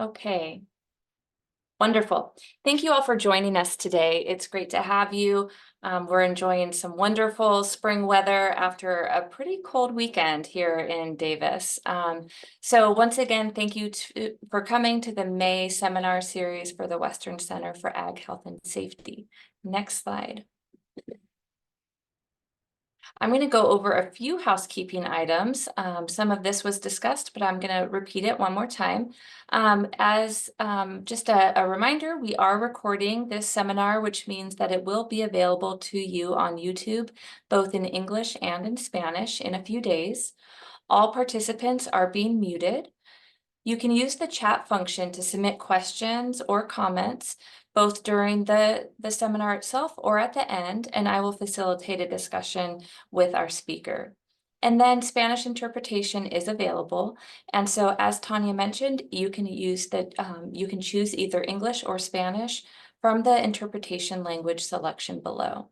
Okay, wonderful. Thank you all for joining us today. It's great to have you. We're enjoying some wonderful spring weather after a pretty cold weekend here in Davis. So once again, thank you for coming to the May seminar series for the Western Center for Ag Health and Safety. Next slide. I'm going to go over a few housekeeping items. Some of this was discussed, but I'm going to repeat it one more time. As just a reminder, we are recording this seminar, which means that it will be available to you on YouTube, both in English and in Spanish in a few days. All participants are being muted. You can use the chat function to submit questions or comments, both during the seminar itself or at the end, and I will facilitate a discussion with our speaker. And then Spanish interpretation is available. And so as Tanya mentioned, you can choose either English or Spanish from the interpretation language selection below.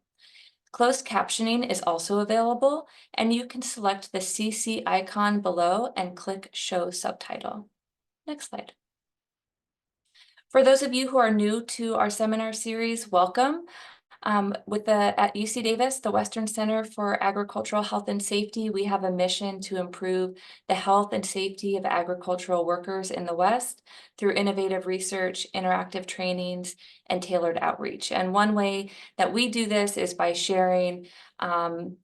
Closed captioning is also available, and you can select the CC icon below and click Show Subtitle. Next slide. For those of you who are new to our seminar series, welcome. At UC Davis, the Western Center for Agricultural Health and Safety, we have a mission to improve the health and safety of agricultural workers in the West through innovative research, interactive trainings, and tailored outreach. And one way that we do this is by sharing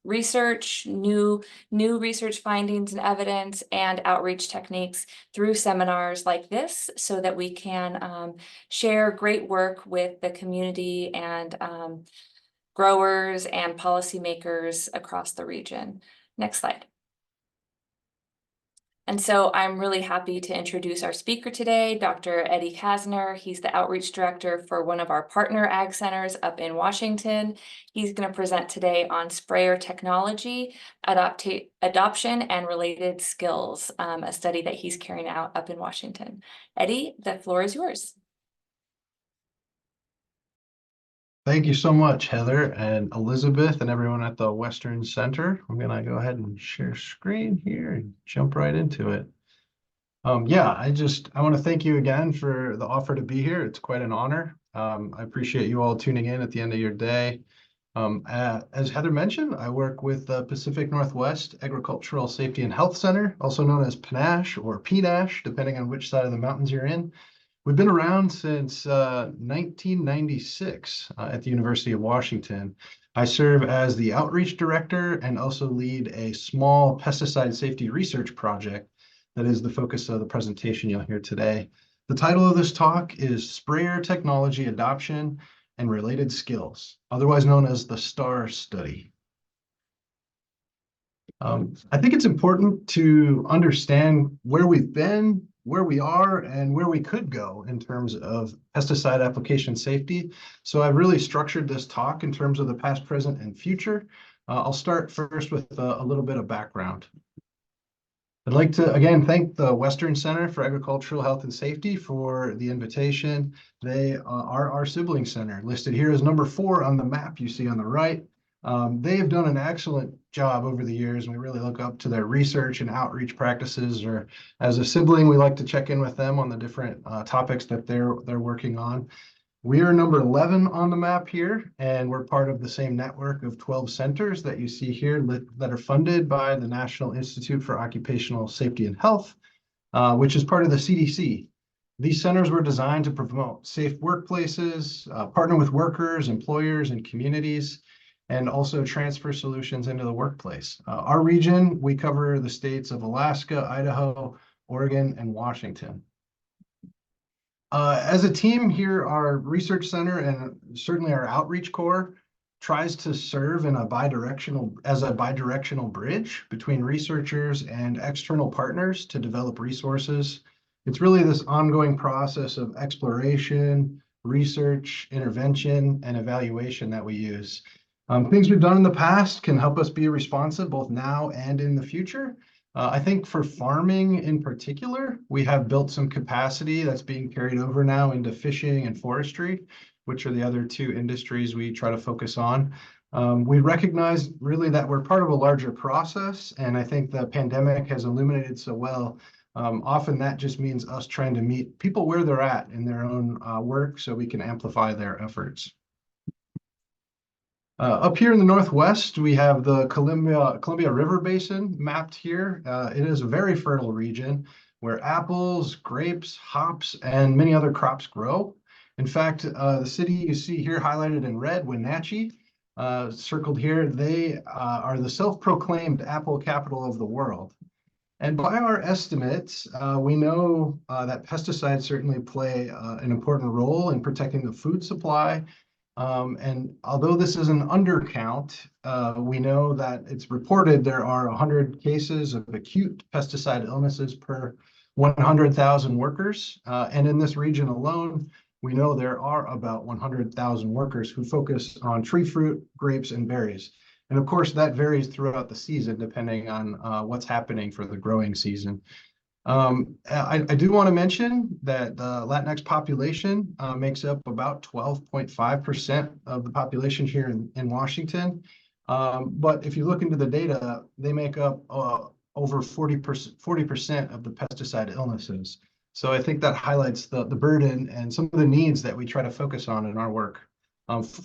research, new research findings and evidence, and outreach techniques through seminars like this, so that we can share great work with the community and growers and policymakers across the region. Next slide. And so I'm really happy to introduce our speaker today, Dr. Eddie Kasner. He's the outreach director for one of our partner ag centers up in Washington. He's going to present today on sprayer technology, adoption, and related skills, a study that he's carrying out up in Washington. Eddie, the floor is yours. Thank you so much, Heather and Elizabeth and everyone at the Western Center. I'm going to go ahead and share screen here and jump right into it. I want to thank you again for the offer to be here. It's quite an honor. I appreciate you all tuning in at the end of your day. As Heather mentioned, I work with the Pacific Northwest Agricultural Safety and Health Center, also known as PNASH or PNASH, depending on which side of the mountains you're in. We've been around since 1996 at the University of Washington. I serve as the outreach director and also lead a small pesticide safety research project that is the focus of the presentation you'll hear today. The title of this talk is Sprayer Technology Adoption and Related Skills, otherwise known as the STAR study. I think it's important to understand where we've been, where we are, and where we could go in terms of pesticide application safety. So I've really structured this talk in terms of the past, present, and future. I'll start first with a little bit of background. I'd like to, again, thank the Western Center for Agricultural Health and Safety for the invitation. They are our sibling center, listed here as number 4 on the map you see on the right. They have done an excellent job over the years, and we really look up to their research and outreach practices. Or as a sibling, we like to check in with them on the different topics that they're working on. We are number 11 on the map here, and we're part of the same network of 12 centers that you see here that are funded by the National Institute for Occupational Safety and Health, which is part of the CDC. These centers were designed to promote safe workplaces, partner with workers, employers, and communities, and also transfer solutions into the workplace. Our region, we cover the states of Alaska, Idaho, Oregon, and Washington. As a team here, our research center and certainly our outreach core tries to serve in a bidirectional bridge between researchers and external partners to develop resources. It's really this ongoing process of exploration, research, intervention, and evaluation that we use. Things we've done in the past can help us be responsive both now and in the future. I think for farming in particular, we have built some capacity that's being carried over now into fishing and forestry, which are the other 2 industries we try to focus on. We recognize really that we're part of a larger process, and I think the pandemic has illuminated so well Often that just means us trying to meet people where they're at in their own work so we can amplify their efforts. Up here in the Northwest, we have the Columbia River Basin mapped here. It is a very fertile region where apples, grapes, hops, and many other crops grow. In fact, the city you see here highlighted in red, Wenatchee, circled here, they are the self-proclaimed apple capital of the world. And by our estimates, we know that pesticides certainly play an important role in protecting the food supply. And although this is an undercount, we know that it's reported there are 100 cases of acute pesticide illnesses per 100,000 workers. And in this region alone, we know there are about 100,000 workers who focus on tree fruit, grapes, and berries. And of course, that varies throughout the season, depending on what's happening for the growing season. I do want to mention that the Latinx population makes up about 12.5% of the population here in Washington. But if you look into the data, they make up over 40% of the pesticide illnesses. So I think that highlights the burden and some of the needs that we try to focus on in our work.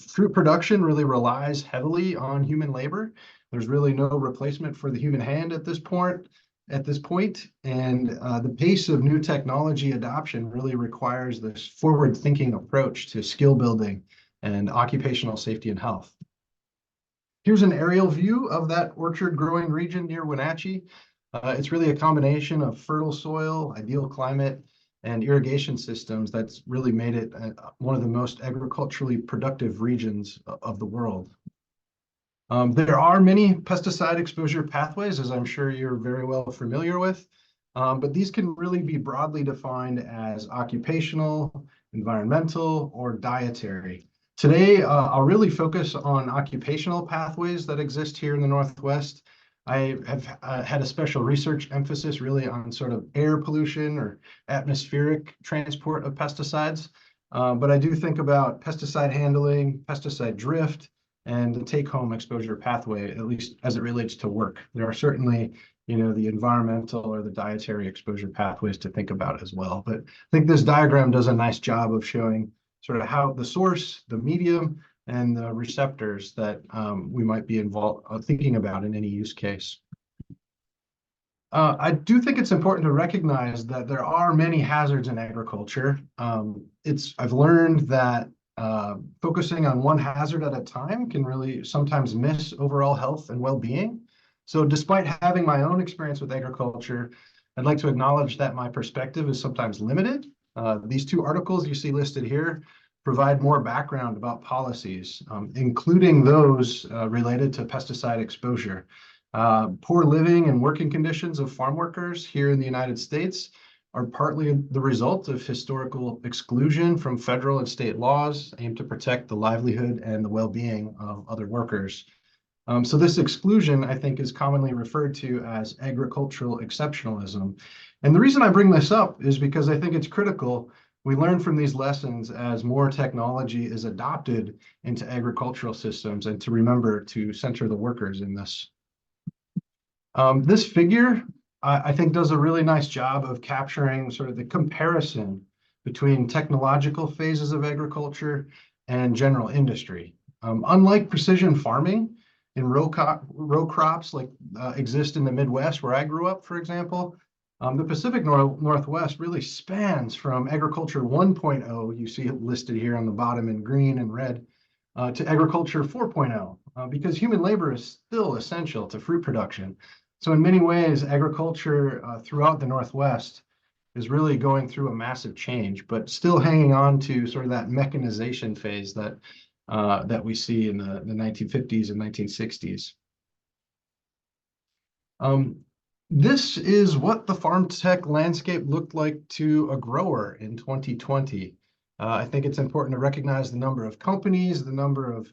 Fruit production really relies heavily on human labor. There's really no replacement for the human hand at this point. And the pace of new technology adoption really requires this forward-thinking approach to skill building and occupational safety and health. Here's an aerial view of that orchard growing region near Wenatchee. It's really a combination of fertile soil, ideal climate, and irrigation systems that's really made it one of the most agriculturally productive regions of the world. There are many pesticide exposure pathways, as I'm sure you're very well familiar with, but these can really be broadly defined as occupational, environmental, or dietary. Today, I'll really focus on occupational pathways that exist here in the Northwest. I have had a special research emphasis really on sort of air pollution or atmospheric transport of pesticides. But I do think about pesticide handling, pesticide drift, and the take-home exposure pathway, at least as it relates to work. There are certainly, the environmental or the dietary exposure pathways to think about as well. But I think this diagram does a nice job of showing sort of how the source, the medium, and the receptors that we might be involved thinking about in any use case. I do think it's important to recognize that there are many hazards in agriculture. I've learned that focusing on one hazard at a time can really sometimes miss overall health and well-being. So despite having my own experience with agriculture, I'd like to acknowledge that my perspective is sometimes limited. These two articles you see listed here provide more background about policies, including those related to pesticide exposure. Poor living and working conditions of farm workers here in the United States are partly the result of historical exclusion from federal and state laws aimed to protect the livelihood and the well-being of other workers. So this exclusion, I think, is commonly referred to as agricultural exceptionalism. And the reason I bring this up is because I think it's critical we learn from these lessons as more technology is adopted into agricultural systems, and to remember to center the workers in this. This figure, I think, does a really nice job of capturing sort of the comparison between technological phases of agriculture and general industry. Unlike precision farming in row crops like exist in the Midwest where I grew up, for example, the Pacific Northwest really spans from agriculture 1.0, you see it listed here on the bottom in green and red, to agriculture 4.0, because human labor is still essential to fruit production. So in many ways, agriculture throughout the Northwest is really going through a massive change, but still hanging on to sort of that mechanization phase that we see in the 1950s and 1960s. This is what the farm tech landscape looked like to a grower in 2020. I think it's important to recognize the number of companies, the number of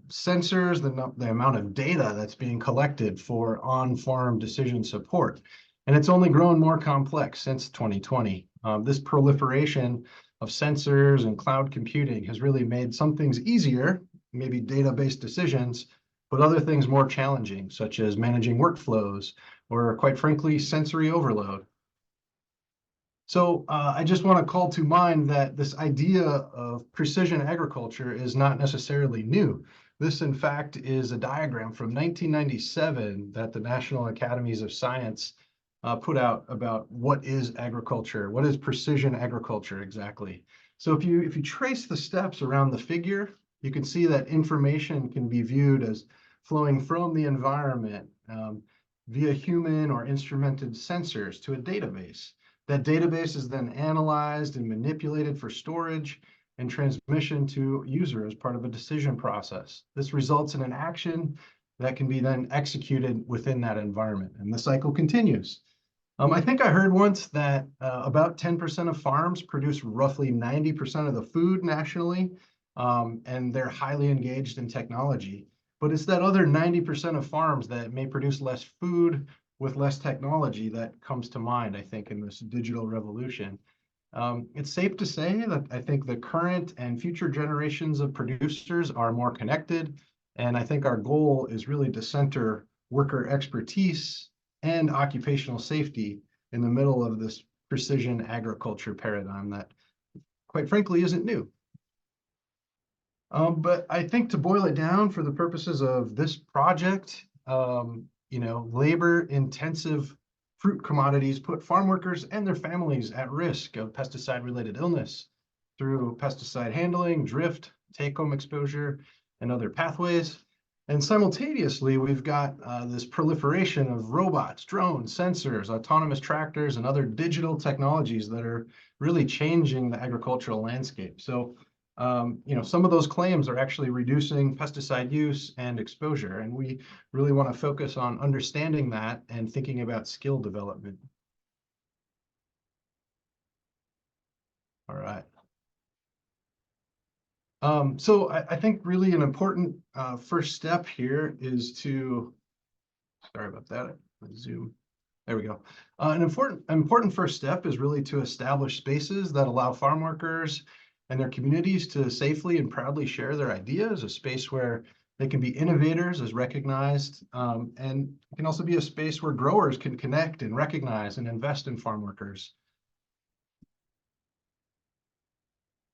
sensors, the amount of data that's being collected for on-farm decision support. And it's only grown more complex since 2020. This proliferation of sensors and cloud computing has really made some things easier, maybe data-based decisions, but other things more challenging, such as managing workflows, or quite frankly, sensory overload. So I just want to call to mind that this idea of precision agriculture is not necessarily new. This, in fact, is a diagram from 1997 that the National Academies of Science put out about what is agriculture, what is precision agriculture exactly. So if you trace the steps around the figure, you can see that information can be viewed as flowing from the environment via human or instrumented sensors to a database. That database is then analyzed and manipulated for storage and transmission to user as part of a decision process. This results in an action that can be then executed within that environment, and the cycle continues. I think I heard once that about 10% of farms produce roughly 90% of the food nationally, and they're highly engaged in technology. But it's that other 90% of farms that may produce less food with less technology that comes to mind, I think, in this digital revolution. It's safe to say that I think the current and future generations of producers are more connected, and I think our goal is really to center worker expertise and occupational safety in the middle of this precision agriculture paradigm that, quite frankly, isn't new. But I think to boil it down for the purposes of this project, labor-intensive fruit commodities put farm workers and their families at risk of pesticide-related illness through pesticide handling, drift, take-home exposure, and other pathways. And simultaneously, we've got this proliferation of robots, drones, sensors, autonomous tractors, and other digital technologies that are really changing the agricultural landscape. So, some of those claims are actually reducing pesticide use and exposure, and we really want to focus on understanding that and thinking about skill development. All right. So I think really an important first step here is to, sorry about that, Zoom. There we go. An important first step is really to establish spaces that allow farm workers and their communities to safely and proudly share their ideas, a space where they can be innovators as recognized, and it can also be a space where growers can connect and recognize and invest in farm workers.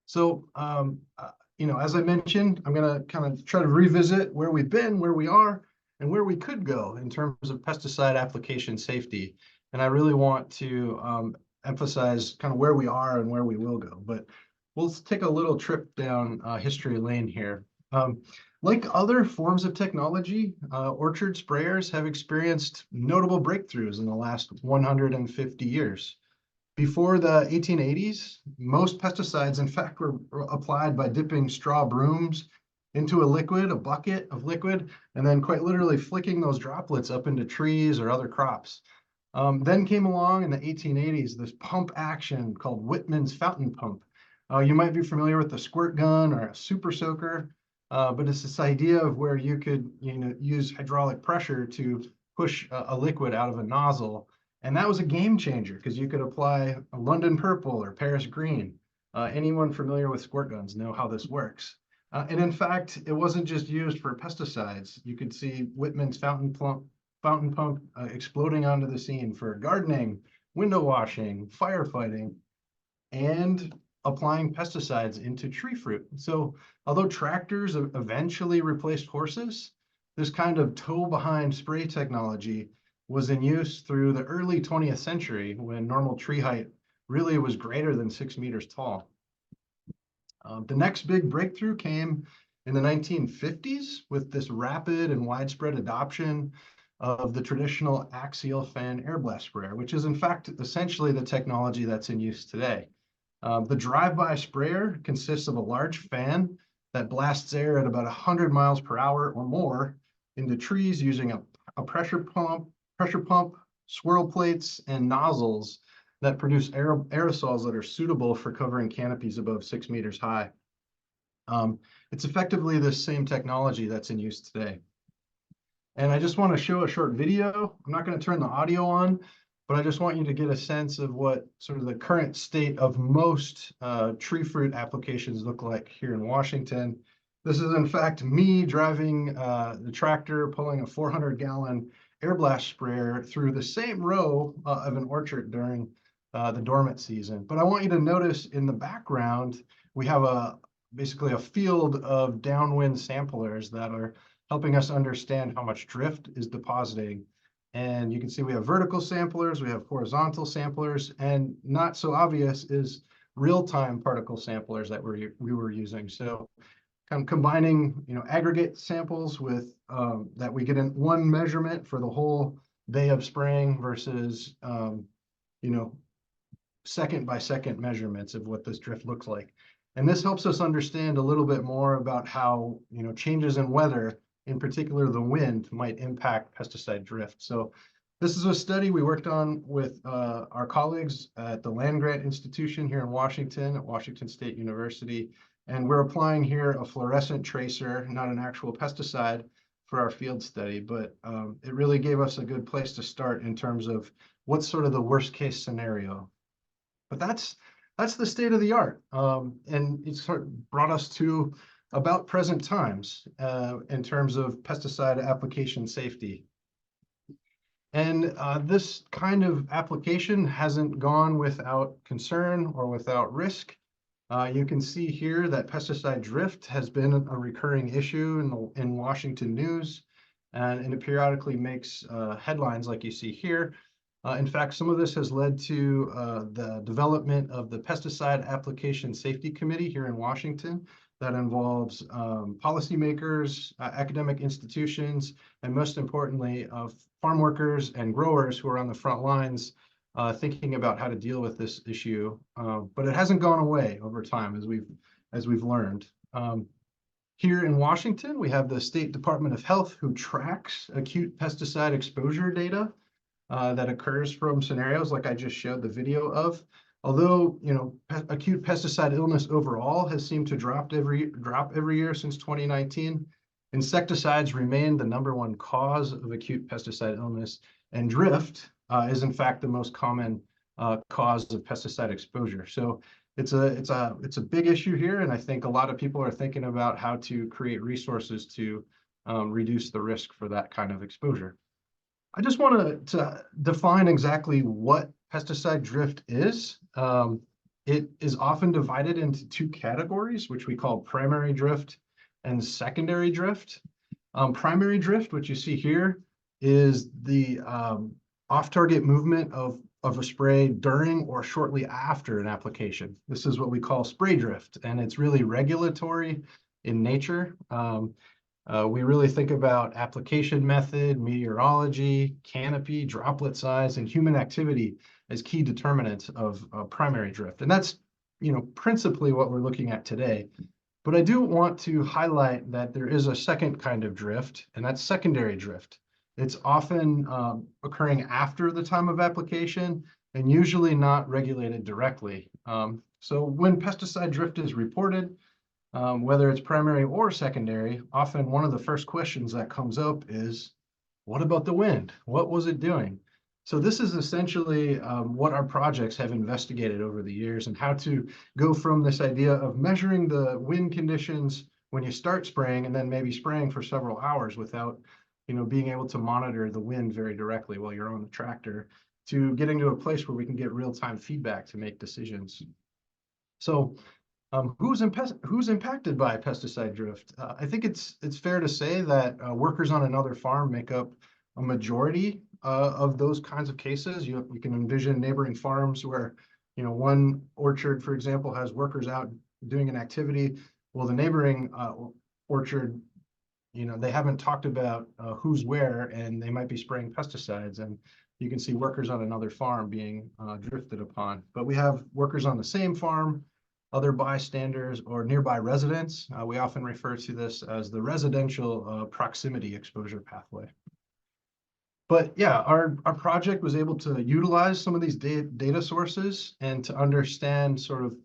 So, as I mentioned, I'm going to kind of try to revisit where we've been, where we are, and where we could go in terms of pesticide application safety. And I really want to emphasize kind of where we are and where we will go. But we'll take a little trip down history lane here. Like other forms of technology, orchard sprayers have experienced notable breakthroughs in the last 150 years. Before the 1880s, most pesticides, in fact, were applied by dipping straw brooms into a bucket of liquid, and then quite literally flicking those droplets up into trees or other crops. Then came along in the 1880s this pump action called Whitman's fountain pump. You might be familiar with the squirt gun or a super soaker, but it's this idea of where you could use hydraulic pressure to push a liquid out of a nozzle. And that was a game changer because you could apply a London purple or Paris green. Anyone familiar with squirt guns know how this works. And in fact, it wasn't just used for pesticides. You could see Whitman's fountain pump exploding onto the scene for gardening, window washing, firefighting, and applying pesticides into tree fruit. So although tractors eventually replaced horses, this kind of tow-behind spray technology was in use through the early 20th century when normal tree height really was greater than 6 meters tall. The next big breakthrough came in the 1950s with this rapid and widespread adoption of the traditional axial fan air blast sprayer, which is in fact essentially the technology that's in use today. The drive-by sprayer consists of a large fan that blasts air at about 100 miles per hour or more into trees using a pressure pump, swirl plates, and nozzles that produce aerosols that are suitable for covering canopies above 6 meters high. It's effectively the same technology that's in use today. And I just want to show a short video. I'm not going to turn the audio on, but I just want you to get a sense of what sort of the current state of most tree fruit applications look like here in Washington. This is in fact me driving the tractor, pulling a 400-gallon air blast sprayer through the same row of an orchard during the dormant season. But I want you to notice in the background, we have basically a field of downwind samplers that are helping us understand how much drift is depositing. And you can see we have vertical samplers, we have horizontal samplers, and not so obvious is real-time particle samplers that we were using. So kind of combining, aggregate samples with that we get in one measurement for the whole day of spraying versus, second by second measurements of what this drift looks like. And this helps us understand a little bit more about how, changes in weather, in particular the wind, might impact pesticide drift. So this is a study we worked on with our colleagues at the Land Grant Institution here in Washington, at Washington State University. And we're applying here a fluorescent tracer, not an actual pesticide, for our field study. But it really gave us a good place to start in terms of what's sort of the worst case scenario. But that's the state of the art. And it's sort of brought us to about present times in terms of pesticide application safety. And this kind of application hasn't gone without concern or without risk. You can see here that pesticide drift has been a recurring issue in Washington news, and it periodically makes headlines like you see here. In fact, some of this has led to the development of the Pesticide Application Safety Committee here in Washington that involves policymakers, academic institutions, and most importantly, farm workers and growers who are on the front lines thinking about how to deal with this issue. But it hasn't gone away over time, as we've learned. Here in Washington, we have the State Department of Health, who tracks acute pesticide exposure data that occurs from scenarios like I just showed the video of. Although, acute pesticide illness overall has seemed to drop every year since 2019, insecticides remain the #1 cause of acute pesticide illness, and drift is in fact the most common cause of pesticide exposure. So it's a big issue here, and I think a lot of people are thinking about how to create resources to reduce the risk for that kind of exposure. I just want to define exactly what pesticide drift is. It is often divided into two categories, which we call primary drift and secondary drift. Primary drift, which you see here, is the off-target movement of a spray during or shortly after an application. This is what we call spray drift, and it's really regulatory in nature. We really think about application method, meteorology, canopy, droplet size, and human activity as key determinants of primary drift. And that's, principally what we're looking at today. But I do want to highlight that there is a second kind of drift, and that's secondary drift. It's often occurring after the time of application and usually not regulated directly. So when pesticide drift is reported, whether it's primary or secondary, often one of the first questions that comes up is, what about the wind? What was it doing? So this is essentially what our projects have investigated over the years, and how to go from this idea of measuring the wind conditions when you start spraying and then maybe spraying for several hours without being able to monitor the wind very directly while you're on the tractor, to getting to a place where we can get real-time feedback to make decisions. So who's impacted by pesticide drift? I think it's fair to say that workers on another farm make up a majority of those kinds of cases. You can envision neighboring farms where, one orchard, for example, has workers out doing an activity. Well, the neighboring orchard, they haven't talked about who's where, and they might be spraying pesticides, and you can see workers on another farm being drifted upon. But we have workers on the same farm, other bystanders, or nearby residents. We often refer to this as the residential proximity exposure pathway. But yeah, our project was able to utilize some of these data sources and to understand sort of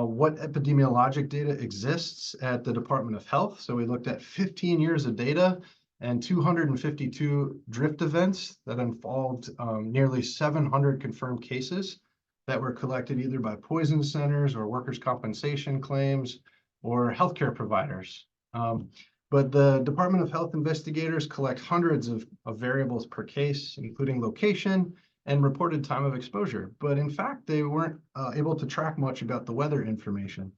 what epidemiologic data exists at the Department of Health. So we looked at 15 years of data and 252 drift events that involved nearly 700 confirmed cases that were collected either by poison centers or workers' compensation claims or healthcare providers. But the Department of Health investigators collect hundreds of variables per case, including location, and reported time of exposure. But in fact, they weren't able to track much about the weather information.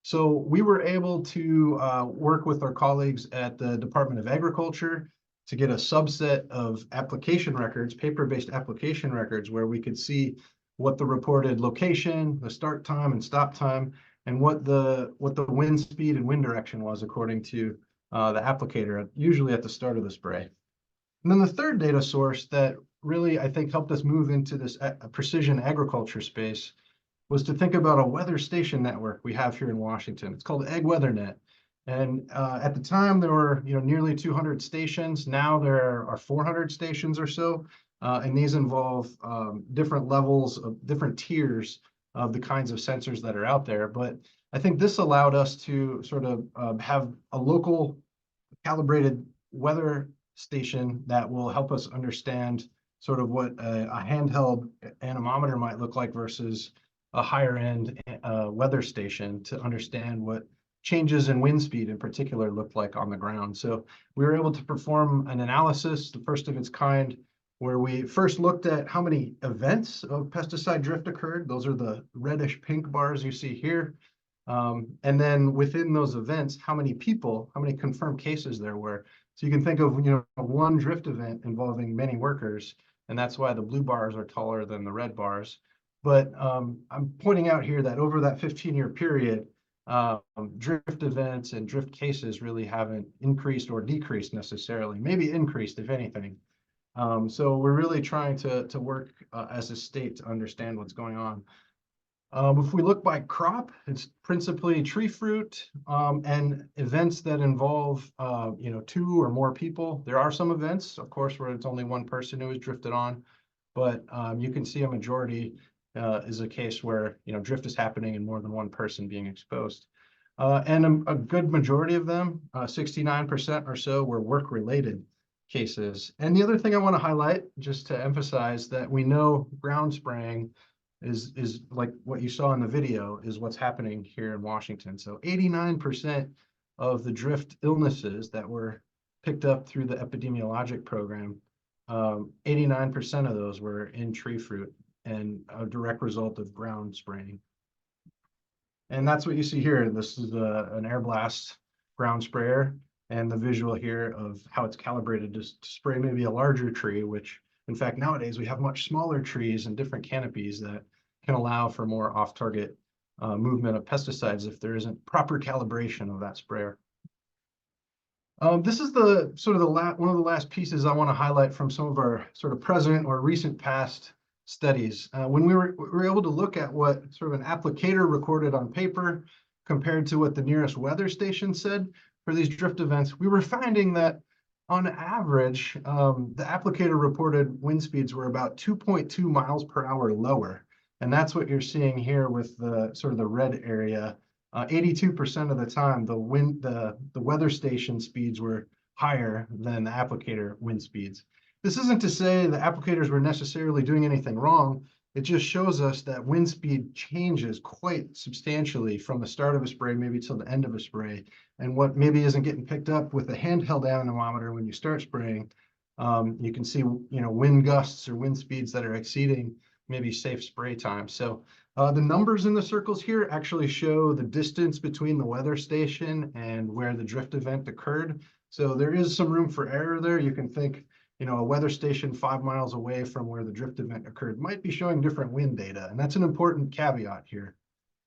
So we were able to work with our colleagues at the Department of Agriculture to get a subset of application records, paper-based application records, where we could see what the reported location, the start time and stop time, and what the wind speed and wind direction was according to the applicator, usually at the start of the spray. And then the third data source that really, I think, helped us move into this precision agriculture space was to think about a weather station network we have here in Washington. It's called AgWeatherNet. And at the time, there were nearly 200 stations. Now there are 400 stations or so. And these involve different levels of different tiers of the kinds of sensors that are out there. But I think this allowed us to sort of have a local calibrated weather station that will help us understand sort of what a handheld anemometer might look like versus a higher end weather station to understand what changes in wind speed in particular looked like on the ground. So we were able to perform an analysis, the first of its kind, where we first looked at how many events of pesticide drift occurred. Those are the reddish pink bars you see here. And then within those events, how many people, how many confirmed cases there were. So you can think of one drift event involving many workers, and that's why the blue bars are taller than the red bars. But I'm pointing out here that over that 15-year period, drift events and drift cases really haven't increased or decreased necessarily, maybe increased if anything. So we're really trying to work as a state to understand what's going on. If we look by crop, it's principally tree fruit and events that involve, 2 or more people. There are some events, of course, where it's only one person who is drifted on, but you can see a majority is a case where, drift is happening and more than one person being exposed. And a good majority of them, 69% or so, were work-related cases. And the other thing I want to highlight, just to emphasize that we know ground spraying is like what you saw in the video is what's happening here in Washington. So 89% of the drift illnesses that were picked up through the epidemiologic program, 89% of those were in tree fruit and a direct result of ground spraying. And that's what you see here. This is an air blast ground sprayer, and the visual here of how it's calibrated to spray maybe a larger tree, which in fact, nowadays we have much smaller trees and different canopies that can allow for more off-target movement of pesticides if there isn't proper calibration of that sprayer. This is the sort of one of the last pieces I want to highlight from some of our sort of present or recent past studies. When we were able to look at what sort of an applicator recorded on paper compared to what the nearest weather station said for these drift events, we were finding that on average, the applicator reported wind speeds were about 2.2 miles per hour lower. And that's what you're seeing here with the sort of the red area. 82% of the time, the weather station speeds were higher than the applicator wind speeds. This isn't to say the applicators were necessarily doing anything wrong. It just shows us that wind speed changes quite substantially from the start of a spray, maybe till the end of a spray. And what maybe isn't getting picked up with a handheld anemometer when you start spraying, you can see, wind gusts or wind speeds that are exceeding maybe safe spray time. So the numbers in the circles here actually show the distance between the weather station and where the drift event occurred. So there is some room for error there. You can think, a weather station 5 miles away from where the drift event occurred might be showing different wind data. And that's an important caveat here.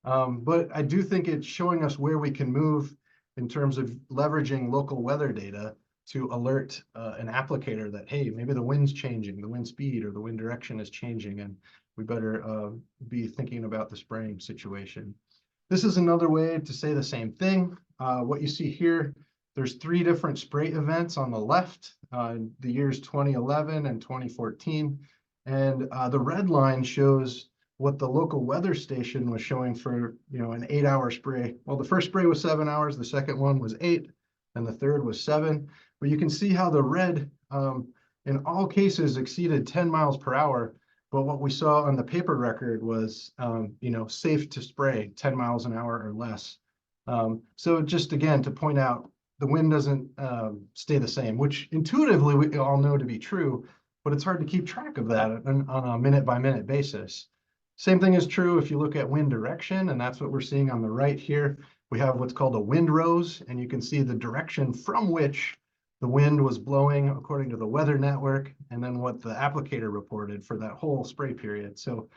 But I do think it's showing us where we can move in terms of leveraging local weather data to alert an applicator that, hey, maybe the wind's changing, the wind speed or the wind direction is changing, and we better be thinking about the spraying situation. This is another way to say the same thing. What you see here, there's 3 different spray events on the left, the years 2011 and 2014. And the red line shows what the local weather station was showing for, an 8-hour spray. Well, the first spray was 7 hours, the second one was 8, and the third was 7. But you can see how the red, in all cases, exceeded 10 miles per hour. But what we saw on the paper record was, safe to spray 10 miles an hour or less. So just again, to point out, the wind doesn't stay the same, which intuitively we all know to be true. but it's hard to keep track of that on a minute-by-minute basis. Same thing is true if you look at wind direction, and that's what we're seeing on the right here. We have what's called a windrows, and you can see the direction from which the wind was blowing according to the weather network, and then what the applicator reported for that whole spray period. So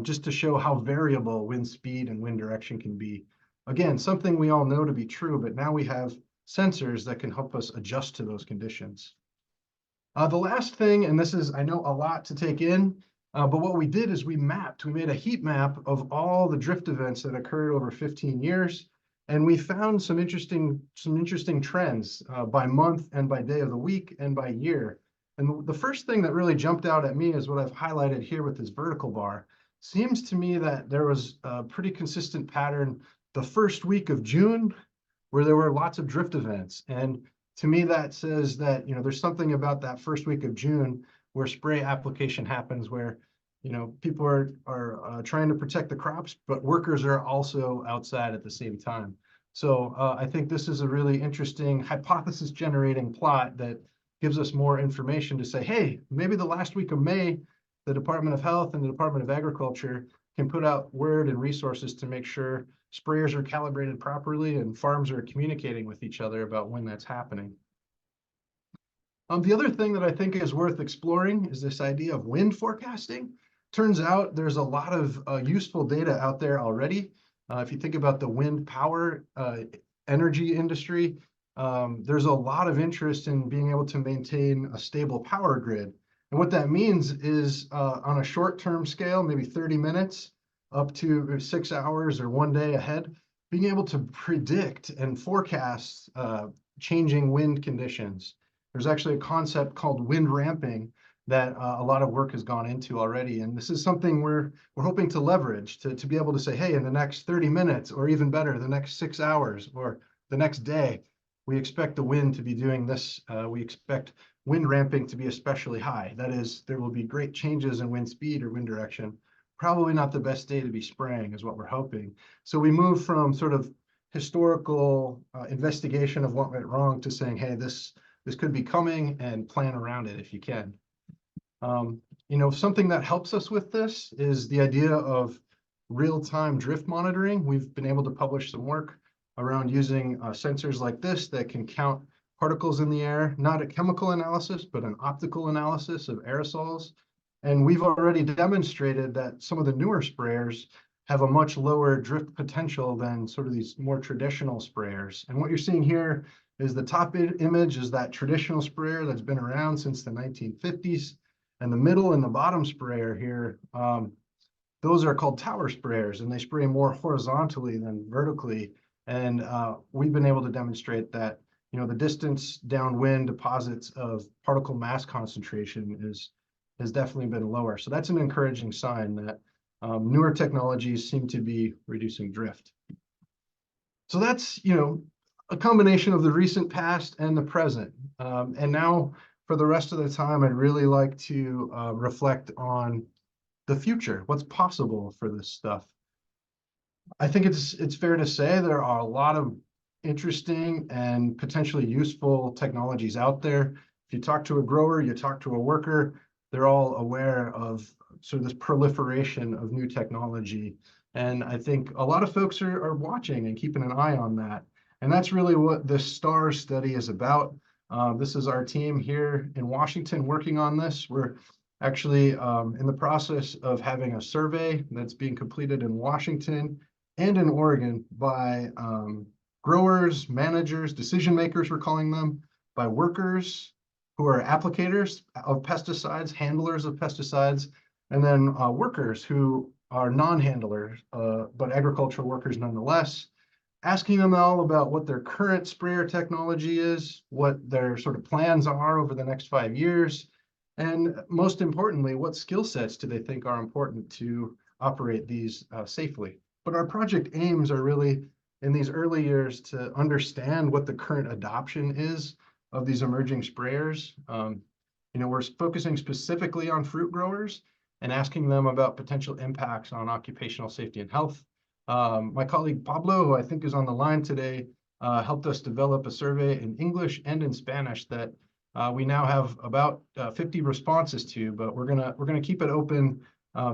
just to show how variable wind speed and wind direction can be. Again, something we all know to be true, but now we have sensors that can help us adjust to those conditions. The last thing, and this is, I know, a lot to take in, but what we did is we made a heat map of all the drift events that occurred over 15 years. And we found some interesting trends by month and by day of the week and by year. And the first thing that really jumped out at me is what I've highlighted here with this vertical bar. Seems to me that there was a pretty consistent pattern the first week of June where there were lots of drift events. And to me, that says that, there's something about that first week of June where spray application happens where, people are trying to protect the crops, but workers are also outside at the same time. So I think this is a really interesting hypothesis generating plot that gives us more information to say, hey, maybe the last week of May, the Department of Health and the Department of Agriculture can put out word and resources to make sure sprayers are calibrated properly and farms are communicating with each other about when that's happening. The other thing that I think is worth exploring is this idea of wind forecasting. Turns out there's a lot of useful data out there already. If you think about the wind power energy industry, there's a lot of interest in being able to maintain a stable power grid. And what that means is on a short-term scale, maybe 30 minutes up to 6 hours or 1 day ahead, being able to predict and forecast changing wind conditions. There's actually a concept called wind ramping that a lot of work has gone into already. And this is something we're hoping to leverage to be able to say, hey, in the next 30 minutes, or even better, the next 6 hours or the next day, we expect the wind to be doing this. We expect wind ramping to be especially high. That is, there will be great changes in wind speed or wind direction. Probably not the best day to be spraying is what we're hoping. So we move from sort of historical investigation of what went wrong to saying, hey, this could be coming, and plan around it if you can. Something that helps us with this is the idea of real-time drift monitoring. We've been able to publish some work around using sensors like this that can count particles in the air, not a chemical analysis, but an optical analysis of aerosols. And we've already demonstrated that some of the newer sprayers have a much lower drift potential than sort of these more traditional sprayers. And what you're seeing here is the top image is that traditional sprayer that's been around since the 1950s. And the middle and the bottom sprayer here, those are called tower sprayers, and they spray more horizontally than vertically. And we've been able to demonstrate that, the distance downwind deposits of particle mass concentration has definitely been lower. So that's an encouraging sign that newer technologies seem to be reducing drift. So that's, a combination of the recent past and the present. And now for the rest of the time, I'd really like to reflect on the future, what's possible for this stuff. I think it's fair to say there are a lot of interesting and potentially useful technologies out there. If you talk to a grower, you talk to a worker, they're all aware of sort of this proliferation of new technology. And I think a lot of folks are watching and keeping an eye on that. And that's really what this STAR study is about. This is our team here in Washington working on this. We're actually in the process of having a survey that's being completed in Washington and in Oregon by growers, managers, decision makers, we're calling them, by workers who are applicators of pesticides, handlers of pesticides, and then workers who are non-handlers, but agricultural workers nonetheless, asking them all about what their current sprayer technology is, what their sort of plans are over the next 5 years, and most importantly, what skill sets do they think are important to operate these safely. But our project aims are really in these early years to understand what the current adoption is of these emerging sprayers. We're focusing specifically on fruit growers and asking them about potential impacts on occupational safety and health. My colleague Pablo, who I think is on the line today, helped us develop a survey in English and in Spanish that we now have about 50 responses to, but we're gonna keep it open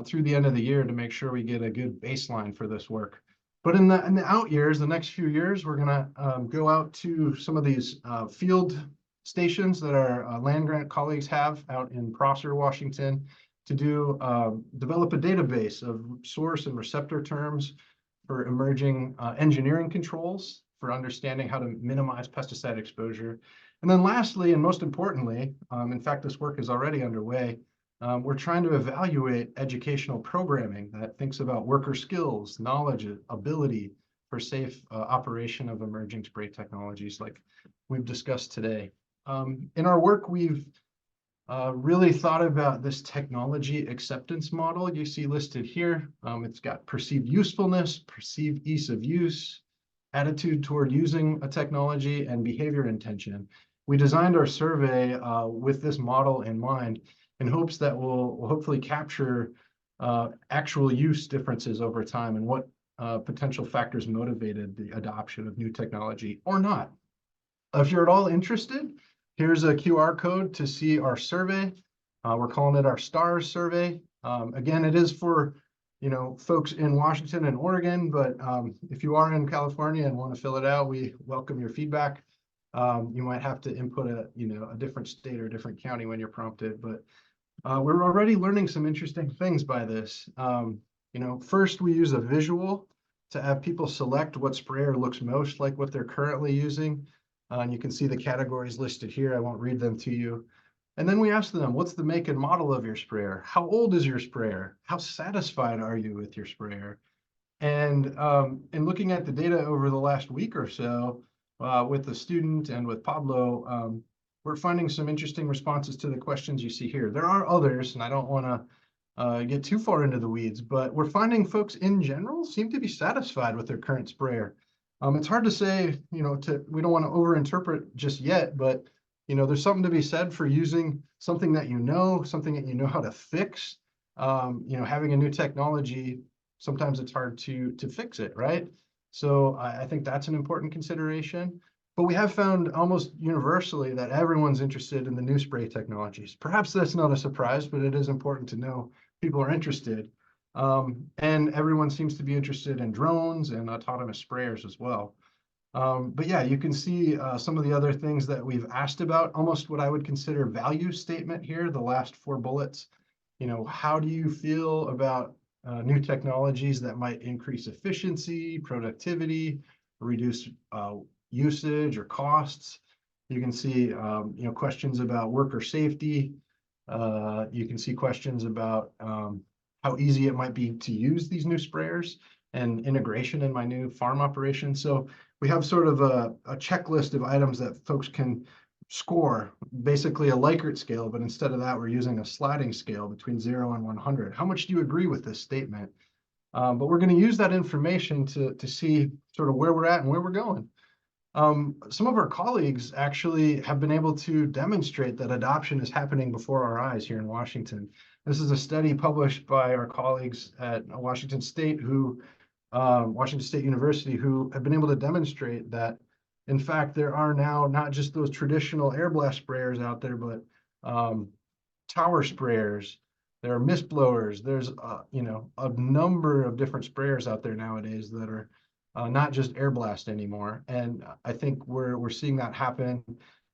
through the end of the year to make sure we get a good baseline for this work. But in the out years, the next few years, we're gonna go out to some of these field stations that our land grant colleagues have out in Prosser, Washington, to do develop a database of source and receptor terms for emerging engineering controls for understanding how to minimize pesticide exposure. And then lastly, and most importantly, in fact, this work is already underway, we're trying to evaluate educational programming that thinks about worker skills, knowledge, ability for safe operation of emerging spray technologies like we've discussed today. In our work, we've really thought about this technology acceptance model you see listed here. It's got perceived usefulness, perceived ease of use, attitude toward using a technology, and behavior intention. We designed our survey with this model in mind in hopes that we'll hopefully capture actual use differences over time and what potential factors motivated the adoption of new technology or not. If you're at all interested, here's a QR code to see our survey. We're calling it our STARS survey. Again, it is for folks in Washington and Oregon, but if you are in California and want to fill it out, we welcome your feedback. You might have to input a different state or different county when you're prompted, but we're already learning some interesting things by this. First we use a visual to have people select what sprayer looks most like what they're currently using. And you can see the categories listed here. I won't read them to you. And then we ask them, what's the make and model of your sprayer? How old is your sprayer? How satisfied are you with your sprayer? And in looking at the data over the last week or so with the student and with Pablo, we're finding some interesting responses to the questions you see here. There are others, and I don't want to get too far into the weeds, but we're finding folks in general seem to be satisfied with their current sprayer. It's hard to say, we don't want to overinterpret just yet, but there's something to be said for using something that something that you know how to fix. Having a new technology, sometimes it's hard to fix it, right? So I think that's an important consideration. But we have found almost universally that everyone's interested in the new spray technologies. Perhaps that's not a surprise, but it is important to know people are interested. And everyone seems to be interested in drones and autonomous sprayers as well. But yeah, you can see some of the other things that we've asked about, almost what I would consider value statement here, the last 4 bullets. How do you feel about new technologies that might increase efficiency, productivity, reduce usage or costs? You can see, questions about worker safety. You can see questions about how easy it might be to use these new sprayers and integration in my new farm operation. So we have sort of a checklist of items that folks can score, basically a Likert scale, but instead of that, we're using a sliding scale between 0 and 100. How much do you agree with this statement? But we're going to use that information to see sort of where we're at and where we're going. Some of our colleagues actually have been able to demonstrate that adoption is happening before our eyes here in Washington. This is a study published by our colleagues at Washington State Washington State University, who have been able to demonstrate that, in fact, there are now not just those traditional air blast sprayers out there, but tower sprayers, there are mist blowers. There's a number of different sprayers out there nowadays that are not just air blast anymore. And I think we're seeing that happen.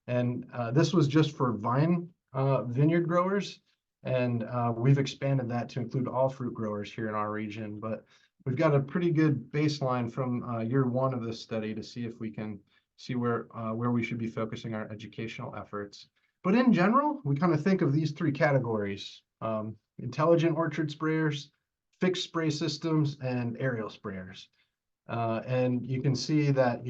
And this was just for vine vineyard growers. And we've expanded that to include all fruit growers here in our region. But we've got a pretty good baseline from year 1 of this study to see if we can see where we should be focusing our educational efforts. But in general, we kind of think of these 3 categories: intelligent orchard sprayers, fixed spray systems, and aerial sprayers. And you can see that,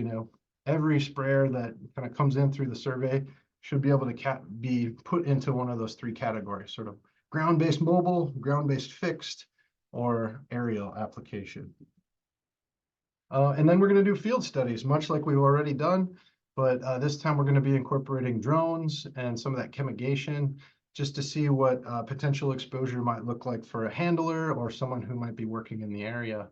every sprayer that kind of comes in through the survey should be able to be put into one of those 3 categories, sort of ground-based mobile, ground-based fixed, or aerial application. And then we're going to do field studies, much like we've already done, but this time we're going to be incorporating drones and some of that chemigation just to see what potential exposure might look like for a handler or someone who might be working in the area.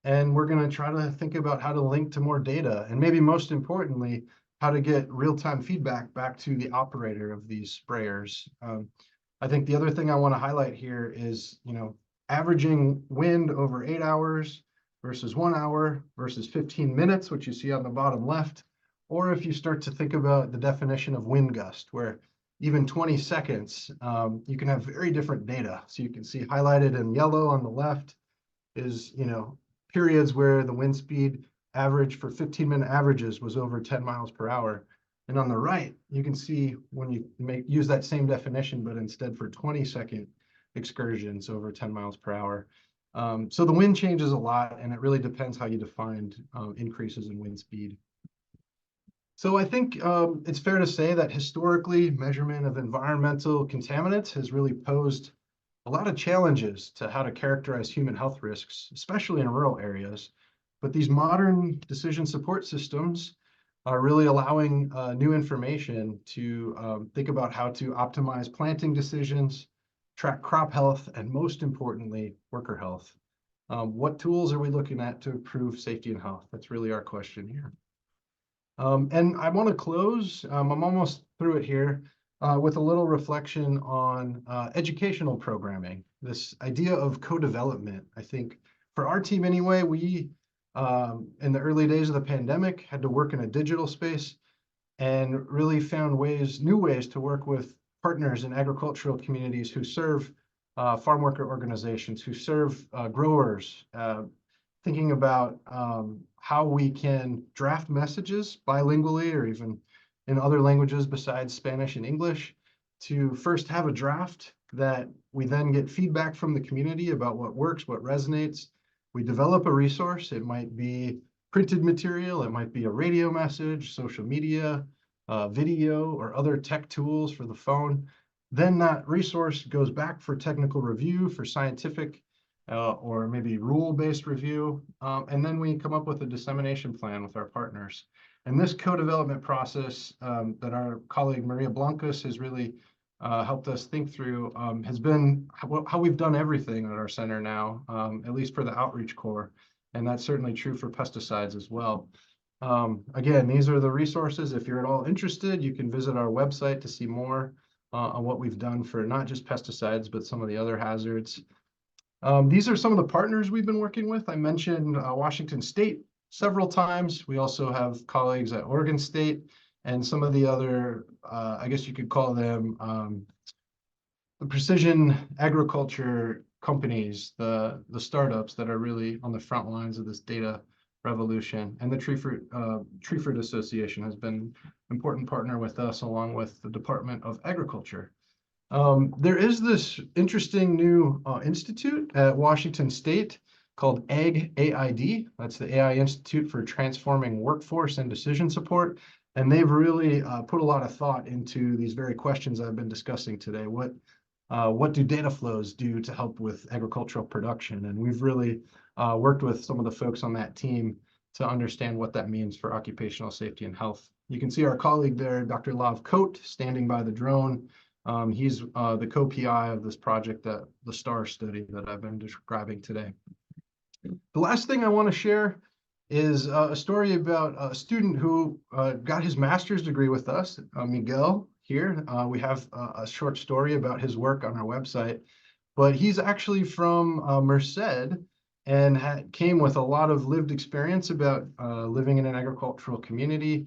And we're going to try to think about how to link to more data, and maybe most importantly, how to get real-time feedback back to the operator of these sprayers. I think the other thing I want to highlight here is, averaging wind over 8 hours versus 1 hour versus 15 minutes, which you see on the bottom left. Or if you start to think about the definition of wind gust, where even 20 seconds, you can have very different data. So you can see highlighted in yellow on the left is, periods where the wind speed average for 15-minute averages was over 10 miles per hour. And on the right, you can see when you use that same definition, but instead for 20-second excursions over 10 miles per hour. So the wind changes a lot, and it really depends how you define increases in wind speed. So I think it's fair to say that historically, measurement of environmental contaminants has really posed a lot of challenges to how to characterize human health risks, especially in rural areas. But these modern decision support systems are really allowing new information to think about how to optimize planting decisions, track crop health, and most importantly, worker health. What tools are we looking at to improve safety and health? That's really our question here. And I want to close, I'm almost through it here, with a little reflection on educational programming, this idea of co-development. I think for our team anyway, we, in the early days of the pandemic, had to work in a digital space and really found new ways to work with partners in agricultural communities who serve farm worker organizations, who serve growers, thinking about how we can draft messages bilingually or even in other languages besides Spanish and English, to first have a draft that we then get feedback from the community about what works, what resonates. We develop a resource. It might be printed material, it might be a radio message, social media, video, or other tech tools for the phone. Then that resource goes back for technical review, for scientific or maybe rule-based review. And then we come up with a dissemination plan with our partners. And this co-development process that our colleague Maria Blancas has really helped us think through has been how we've done everything at our center now, at least for the outreach core. And that's certainly true for pesticides as well. Again, these are the resources. If you're at all interested, you can visit our website to see more on what we've done for not just pesticides, but some of the other hazards. These are some of the partners we've been working with. I mentioned Washington State several times. We also have colleagues at Oregon State and some of the other, I guess you could call them the precision agriculture companies, the startups that are really on the front lines of this data revolution. And the Tree Fruit Association has been an important partner with us, along with the Department of Agriculture. There is this interesting new institute at Washington State called AID. That's the AI Institute for Transforming Workforce and Decision Support. And they've really put a lot of thought into these very questions I've been discussing today. What do data flows do to help with agricultural production? And we've really worked with some of the folks on that team to understand what that means for occupational safety and health. You can see our colleague there, Dr. Lav Kote, standing by the drone. He's the co-PI of this project, the STAR study that I've been describing today. The last thing I want to share is a story about a student who got his master's degree with us, Miguel here. We have a short story about his work on our website, but he's actually from Merced and came with a lot of lived experience about living in an agricultural community,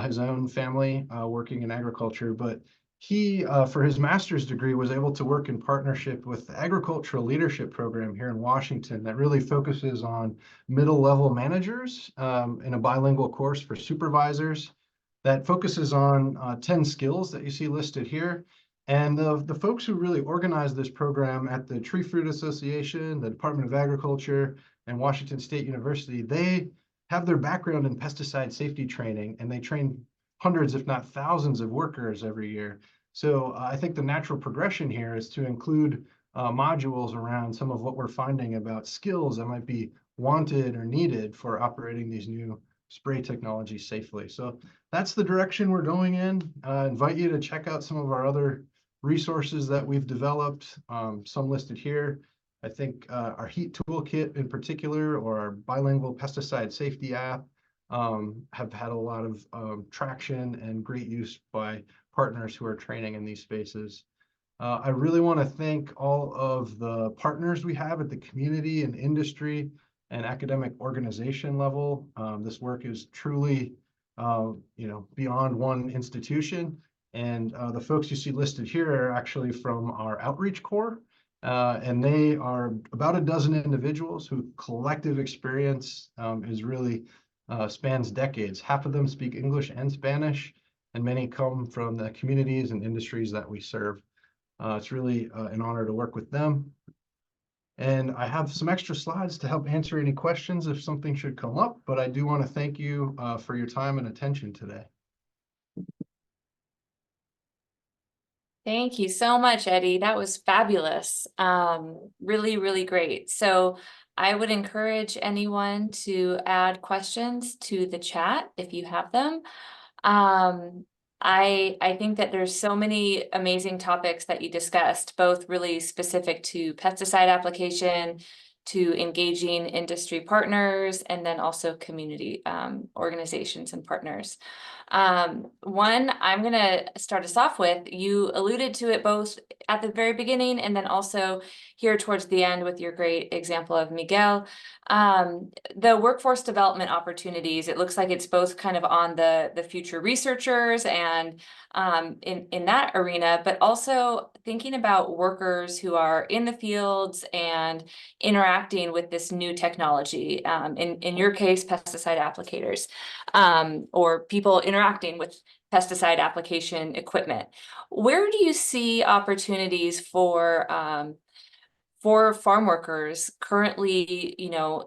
his own family working in agriculture, but he, for his master's degree, was able to work in partnership with the Agricultural Leadership Program here in Washington that really focuses on middle-level managers in a bilingual course for supervisors that focuses on 10 skills that you see listed here. And the folks who really organized this program at the Tree Fruit Association, the Department of Agriculture, and Washington State University, they have their background in pesticide safety training, and they train hundreds, if not thousands, of workers every year. So I think the natural progression here is to include modules around some of what we're finding about skills that might be wanted or needed for operating these new spray technologies safely. So that's the direction we're going in. I invite you to check out some of our other resources that we've developed, some listed here. I think our heat toolkit in particular, or our bilingual pesticide safety app, have had a lot of traction and great use by partners who are training in these spaces. I really want to thank all of the partners we have at the community and industry and academic organization level. This work is truly, beyond one institution. And the folks you see listed here are actually from our outreach core. And they are about a dozen individuals whose collective experience is really spans decades. Half of them speak English and Spanish, and many come from the communities and industries that we serve. It's really an honor to work with them. And I have some extra slides to help answer any questions if something should come up, but I do want to thank you for your time and attention today. Thank you so much, Eddie. That was fabulous. Really, really great. So I would encourage anyone to add questions to the chat if you have them. I think that there's so many amazing topics that you discussed, both really specific to pesticide application, to engaging industry partners, and then also community organizations and partners. One, I'm going to start us off with, you alluded to it both at the very beginning and then also here towards the end with your great example of Miguel. The workforce development opportunities, it looks like it's both kind of on the future researchers and in that arena, but also thinking about workers who are in the fields and interacting with this new technology, in your case, pesticide applicators, or people interacting with pesticide application equipment. Where do you see opportunities for farm workers currently,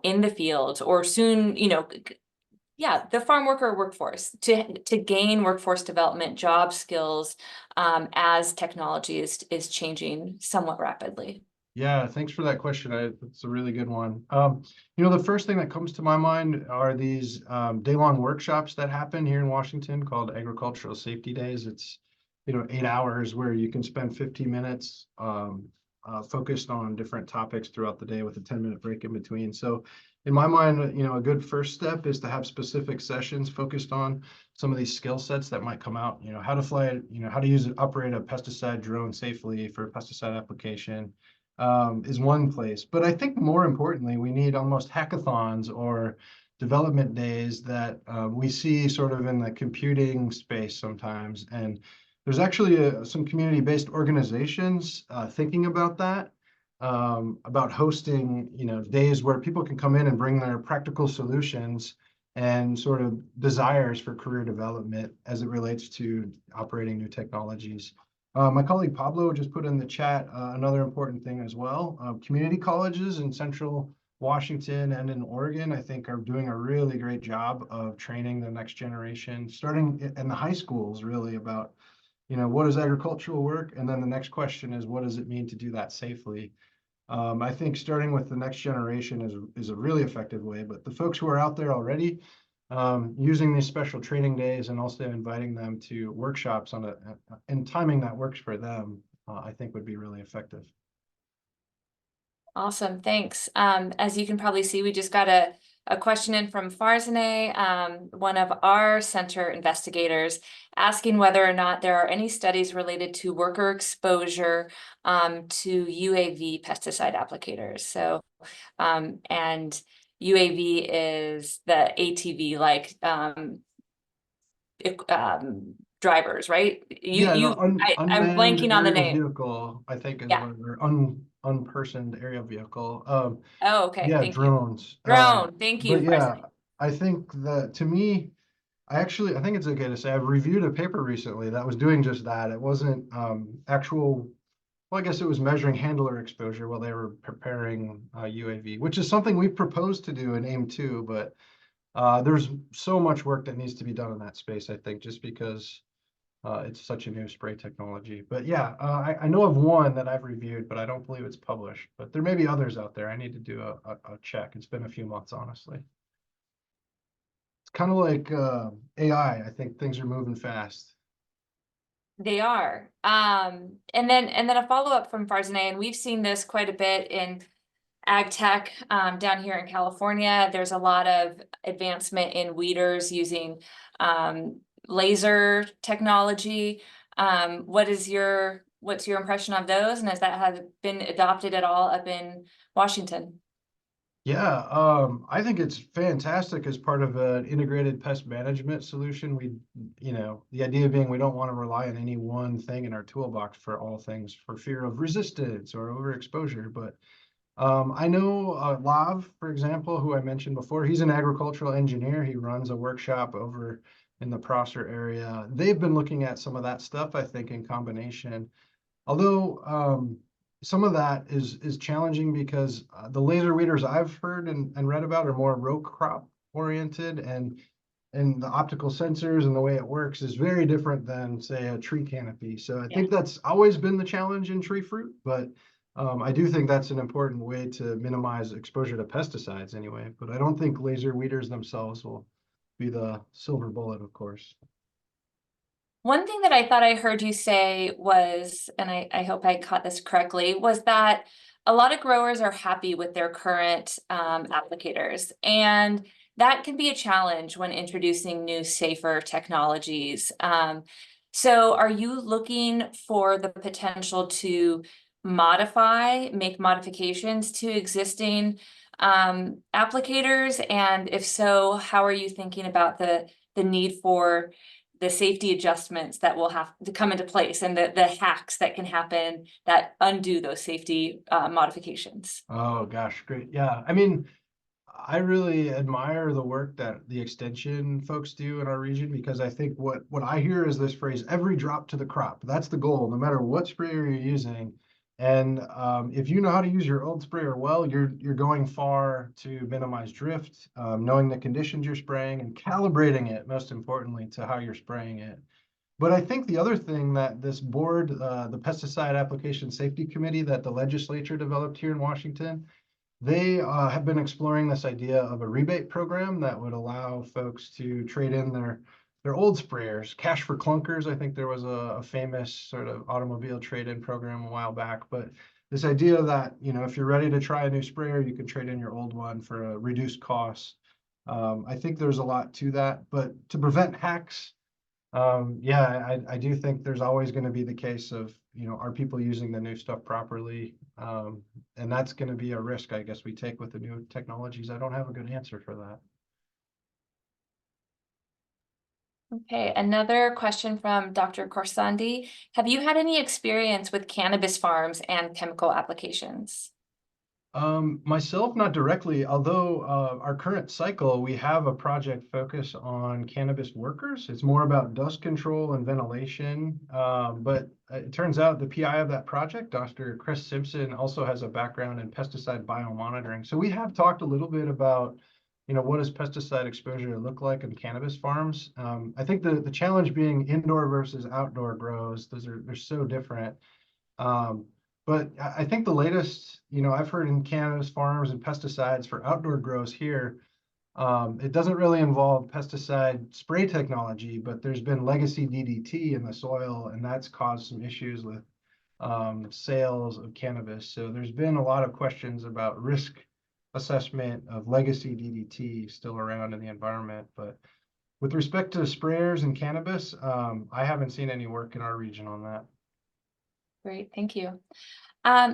in the field or soon, the farm worker workforce to gain workforce development job skills as technology is changing somewhat rapidly? Yeah, thanks for that question. It's a really good one. The first thing that comes to my mind are these day-long workshops that happen here in Washington called Agricultural Safety Days. It's 8 hours where you can spend 15 minutes focused on different topics throughout the day with a 10-minute break in between. So in my mind, a good first step is to have specific sessions focused on some of these skill sets that might come out, how to fly, how to operate a pesticide drone safely for pesticide application, is one place. But I think more importantly, we need almost hackathons or development days that we see sort of in the computing space sometimes. And there's actually some community-based organizations thinking about that, about hosting, days where people can come in and bring their practical solutions and sort of desires for career development as it relates to operating new technologies. My colleague Pablo just put in the chat another important thing as well. Community colleges in Central Washington and in Oregon, I think, are doing a really great job of training the next generation, starting in the high schools, really about, what is agricultural work? And then the next question is, what does it mean to do that safely? I think starting with the next generation is a really effective way, but the folks who are out there already, using these special training days and also inviting them to workshops and timing that works for them, I think would be really effective. Awesome, thanks. As you can probably see, we just got a question in from Farzaneh, one of our center investigators, asking whether or not there are any studies related to worker exposure to UAV pesticide applicators. So, and UAV is the ATV like drivers, right? I'm Unmanned blanking on the aerial name. vehicle, I think is Yeah. what they're unpersoned aerial vehicle. Oh, okay. Yeah, Thank you. drones. Drone. Thank you, But yeah, Farzaneh. I think that to me, I think it's okay to say I've reviewed a paper recently that was doing just that. It wasn't actual, well, I guess it was measuring handler exposure while they were preparing UAV, which is something we proposed to do in AIM-2, but there's so much work that needs to be done in that space, I think, just because it's such a new spray technology. But yeah, I know of one that I've reviewed, but I don't believe it's published. But there may be others out there. I need to do a check. It's been a few months, honestly. It's kind of like AI. I think things are moving fast. They are. And then a follow-up from Farzaneh, and we've seen this quite a bit in ag tech down here in California. There's a lot of advancement in weeders using laser technology. What's your impression of those, and has that have been adopted at all up in Washington? Yeah, I think it's fantastic as part of an integrated pest management solution. The idea being we don't want to rely on any one thing in our toolbox for all things for fear of resistance or overexposure. But I know Lav, for example, who I mentioned before, he's an agricultural engineer. He runs a workshop over in the Prosser area. They've been looking at some of that stuff, I think, in combination. Although some of that is challenging because the laser weeders I've heard and read about are more row crop oriented, and the optical sensors and the way it works is very different than, say, a tree canopy. So I think that's always been the challenge in tree fruit, but I do think that's an important way to minimize exposure to pesticides anyway. But I don't think laser weeders themselves will be the silver bullet, of course. One thing that I thought I heard you say was, and I hope I caught this correctly, was that a lot of growers are happy with their current applicators, and that can be a challenge when introducing new, safer technologies. So are you looking for the potential to make modifications to existing applicators? And if so, how are you thinking about the need for the safety adjustments that will have to come into place, and the hacks that can happen that undo those safety modifications? Oh gosh, great. Yeah. I mean, I really admire the work that the extension folks do in our region, because I think what I hear is this phrase, every drop to the crop. That's the goal, no matter what sprayer you're using. And if you know how to use your old sprayer well, you're going far to minimize drift, knowing the conditions you're spraying and calibrating it, most importantly, to how you're spraying it. But I think the other thing that this board, the Pesticide Application Safety Committee that the legislature developed here in Washington, they have been exploring this idea of a rebate program that would allow folks to trade in their old sprayers, cash for clunkers. I think there was a famous sort of automobile trade-in program a while back. But this idea that, if you're ready to try a new sprayer, you can trade in your old one for a reduced cost. I think there's a lot to that. But to prevent hacks, yeah, I do think there's always going to be the case of, are people using the new stuff properly? And that's going to be a risk, I guess, we take with the new technologies. I don't have a good answer for that. Okay, another question from Dr. Corsandi. Have you had any experience with cannabis farms and chemical applications? Myself, not directly, although our current cycle, we have a project focus on cannabis workers. It's more about dust control and ventilation. But it turns out the PI of that project, Dr. Chris Simpson, also has a background in pesticide biomonitoring. So we have talked a little bit about, what does pesticide exposure look like in cannabis farms? I think the challenge being indoor versus outdoor grows, they're so different. But I think the latest, I've heard in cannabis farms and pesticides for outdoor grows here, it doesn't really involve pesticide spray technology, but there's been legacy DDT in the soil, and that's caused some issues with sales of cannabis. So there's been a lot of questions about risk assessment of legacy DDT still around in the environment. But with respect to sprayers and cannabis, I haven't seen any work in our region on that. Great, thank you.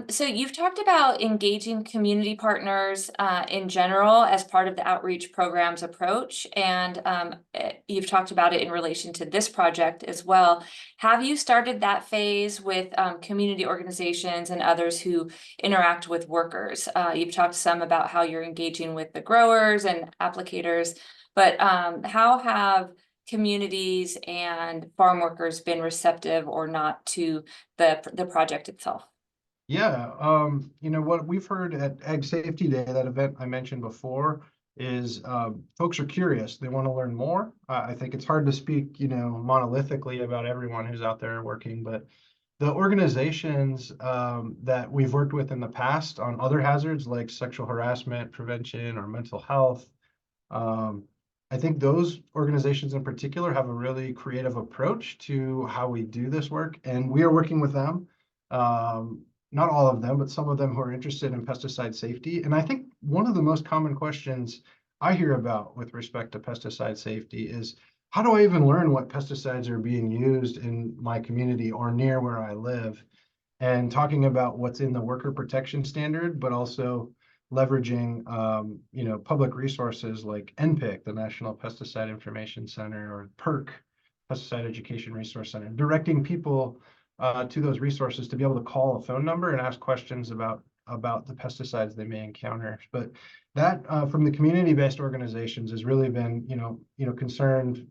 So you've talked about engaging community partners in general as part of the outreach program's approach, and you've talked about it in relation to this project as well. Have you started that phase with community organizations and others who interact with workers? You've talked some about how you're engaging with the growers and applicators, but how have communities and farm workers been receptive or not to the project itself? Yeah, what we've heard at Ag Safety Day, that event I mentioned before, is folks are curious. They want to learn more. I think it's hard to speak, monolithically about everyone who's out there working, but the organizations that we've worked with in the past on other hazards like sexual harassment prevention or mental health, I think those organizations in particular have a really creative approach to how we do this work, and we are working with them. not all of them, but some of them who are interested in pesticide safety. And I think one of the most common questions I hear about with respect to pesticide safety is, how do I even learn what pesticides are being used in my community or near where I live? And talking about what's in the worker protection standard, but also leveraging public resources like NPIC, the National Pesticide Information Center, or PERC, Pesticide Education Resource Center, directing people to those resources to be able to call a phone number and ask questions about the pesticides they may encounter. But that from the community-based organizations has really been, concerned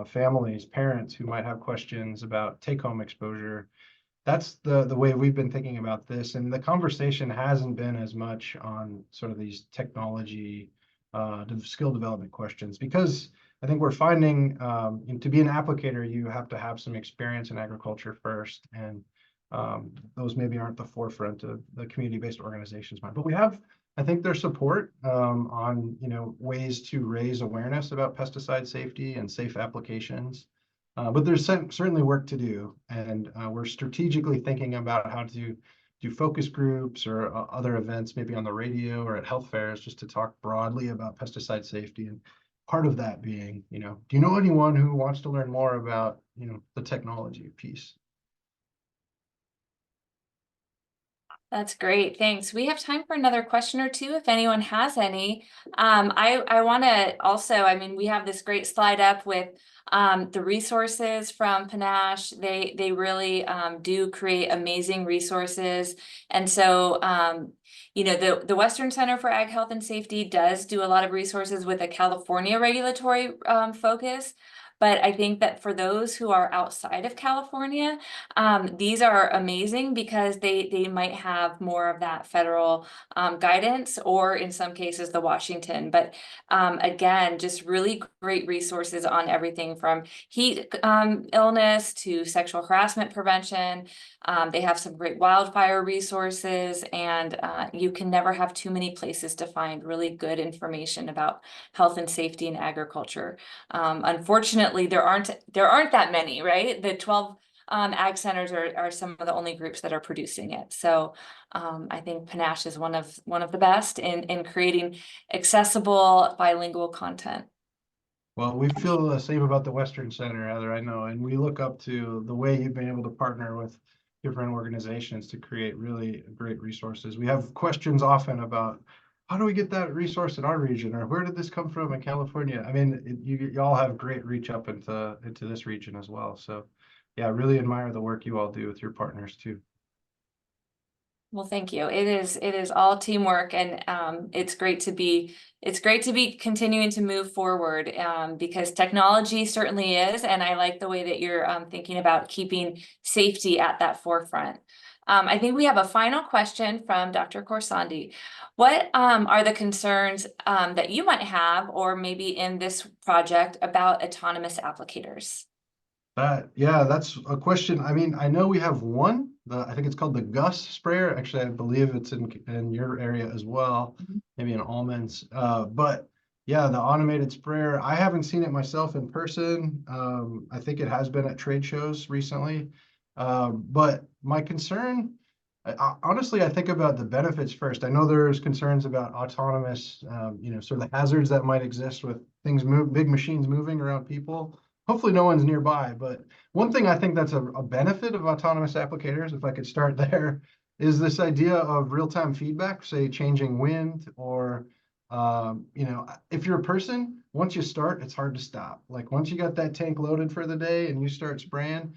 families, parents who might have questions about take-home exposure. That's the way we've been thinking about this. And the conversation hasn't been as much on sort of these technology, skill development questions, because I think we're finding to be an applicator, you have to have some experience in agriculture first. And those maybe aren't the forefront of the community-based organizations mind. But we have, I think, their support on, ways to raise awareness about pesticide safety and safe applications. But there's certainly work to do, and we're strategically thinking about how to do focus groups or other events, maybe on the radio or at health fairs, just to talk broadly about pesticide safety. And part of that being, do you know anyone who wants to learn more about, the technology piece? That's great. Thanks. We have time for another question or two if anyone has any. I want to also, I mean, we have this great slide up with the resources from PNASH. They really do create amazing resources. And so, the Western Center for Ag Health and Safety does do a lot of resources with a California regulatory focus. But I think that for those who are outside of California, these are amazing because they might have more of that federal guidance, or in some cases the Washington. But again, just really great resources on everything from heat illness to sexual harassment prevention. They have some great wildfire resources, and you can never have too many places to find really good information about health and safety in agriculture. Unfortunately, there aren't that many, right? The 12 ag centers are some of the only groups that are producing it. So I think PNASH is one of the best in creating accessible bilingual content. Well, we feel the same about the Western Center, Heather, I know, and we look up to the way you've been able to partner with different organizations to create really great resources. We have questions often about, how do we get that resource in our region, or where did this come from in California? I mean, you all have great reach up into this region as well. So yeah, I really admire the work you all do with your partners too. Well, thank you. It is all teamwork, and it's great to be continuing to move forward because technology certainly is, and I like the way that you're thinking about keeping safety at that forefront. I think we have a final question from Dr. Corsandi. What are the concerns that you might have, or maybe in this project, about autonomous applicators? Yeah, that's a question. I mean, I know we have one. I think it's called the Gus sprayer. Actually, I believe it's in your area as well, maybe in Almonds. But yeah, the automated sprayer. I haven't seen it myself in person. I think it has been at trade shows recently. But my concern, honestly, I think about the benefits first. I know there's concerns about autonomous, sort of the hazards that might exist with big machines moving around people. Hopefully no one's nearby, but one thing I think that's a benefit of autonomous applicators, if I could start there, is this idea of real-time feedback, say changing wind, or if you're a person, once you start, it's hard to stop. Like once you got that tank loaded for the day and you start spraying,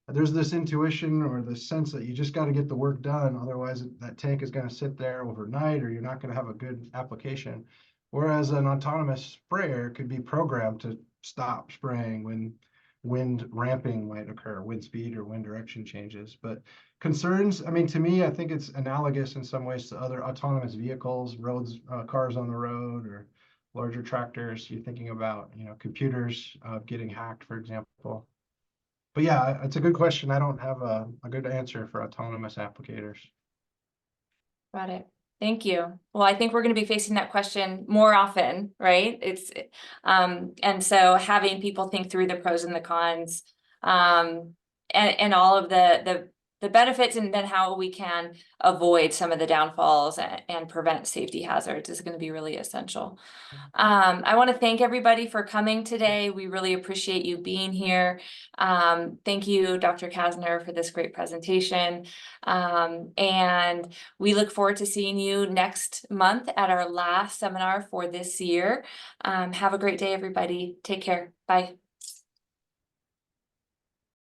there's this intuition or the sense that you just got to get the work done. Otherwise, that tank is going to sit there overnight, or you're not going to have a good application. Whereas an autonomous sprayer could be programmed to stop spraying when wind ramping might occur, wind speed or wind direction changes. But concerns, I mean, to me, I think it's analogous in some ways to other autonomous vehicles, cars on the road, or larger tractors. You're thinking about, computers getting hacked, for example. But yeah, it's a good question. I don't have a good answer for autonomous applicators. Got it. Thank you. Well, I think we're going to be facing that question more often, right? And so having people think through the pros and the cons, and all of the the benefits and then how we can avoid some of the downfalls and prevent safety hazards is going to be really essential. I want to thank everybody for coming today. We really appreciate you being here. Thank you, Dr. Kasner, for this great presentation. And we look forward to seeing you next month at our last seminar for this year. Have a great day, everybody. Take care. Bye.